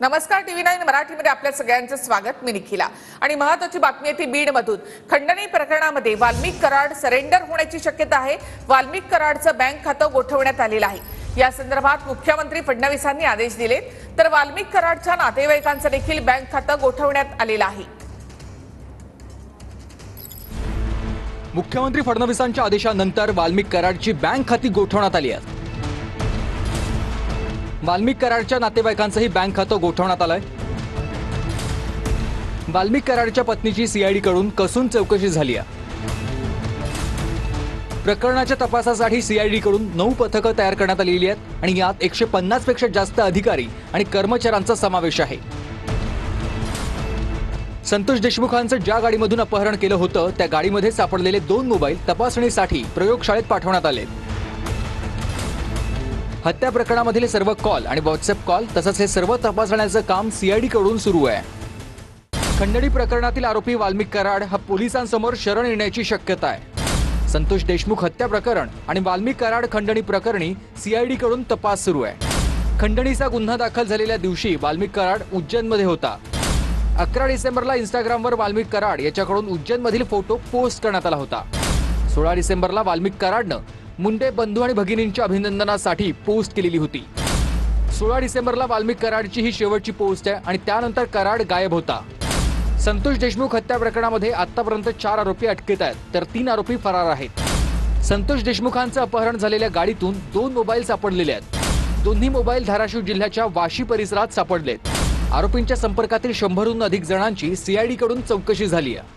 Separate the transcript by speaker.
Speaker 1: नमस्कार, TV9 मराठीमध्ये आपल्या सगळ्यांचं स्वागत. मी निखिला आणि महत्त्वाची बातमी आहे ती बीडमधून. खंडणी प्रकरणामध्ये वाल्मिक कराड सरेंडर होण्याची शक्यता आहे. वाल्मिक कराडचं बँक खातं गोठवण्यात आलेलं आहे. या संदर्भात मुख्यमंत्री फडणवीसांनी आदेश दिले, तर वाल्मिक कराडच्या नातेवाईकांचं देखील बँक खातं गोठवण्यात आलेलं आहे.
Speaker 2: मुख्यमंत्री फडणवीसांच्या आदेशानंतर वाल्मिक कराडची बँक खाती गोठवण्यात आली आहेत. वाल्मिक कराडच्या नातेवाईकांचंही बँक खातं गोठवण्यात आलंय. वाल्मिक कराडच्या पत्नीची सीआयडी कडून कसून चौकशी झाली आहे. प्रकरणाच्या तपासासाठी सीआयडी कडून 9 पथकं तयार करण्यात आलेली आहेत आणि यात 150 पेक्षा जास्त अधिकारी आणि कर्मचाऱ्यांचा समावेश आहे. संतोष देशमुखांचं ज्या गाडीमधून अपहरण केलं होतं त्या गाडीमध्ये सापडलेले 2 मोबाईल तपासणीसाठी प्रयोगशाळेत पाठवण्यात आले. हत्या प्रकरणामधील सर्व कॉल आणि व्हॉट्सअप कॉल तसंच हे सर्व तपासण्याचं काम सीआयडी कडून सुरू आहे. खंडणी प्रकरणातील आरोपी वाल्मिक कराड हा पोलिसांसमोर शरण येण्याची शक्यता आहे. संतोष देशमुख हत्या प्रकरण आणि वाल्मिक कराड खंडणी प्रकरणी सीआयडी कडून तपास सुरू आहे. खंडणीचा गुन्हा दाखल झालेल्या दिवशी वाल्मिक कराड उज्जैनमध्ये होता. 11 डिसेंबरला इंस्टाग्रामवर वाल्मिक कराड याच्याकडून उज्जैनमधील फोटो पोस्ट करण्यात आला होता. 16 डिसेंबरला वाल्मिक कराडनं मुंडे बंधू आणि भगिनींच्या अभिनंदनासाठी पोस्ट केलेली होती. 16 डिसेंबरला वाल्मिक कराडची ही शेवटची पोस्ट आहे आणि त्यानंतर कराड गायब होता. संतोष देशमुख हत्या प्रकरणामध्ये आतापर्यंत 4 आरोपी अटकेत आहेत, तर 3 आरोपी फरार आहेत. संतोष देशमुखांचं अपहरण झालेल्या गाडीतून 2 मोबाईल सापडलेले आहेत. दोन्ही मोबाईल धाराशिव जिल्ह्याच्या वाशी परिसरात सापडलेत. आरोपींच्या संपर्कातील 100हून अधिक जणांची सीआयडी कडून चौकशी झाली आहे.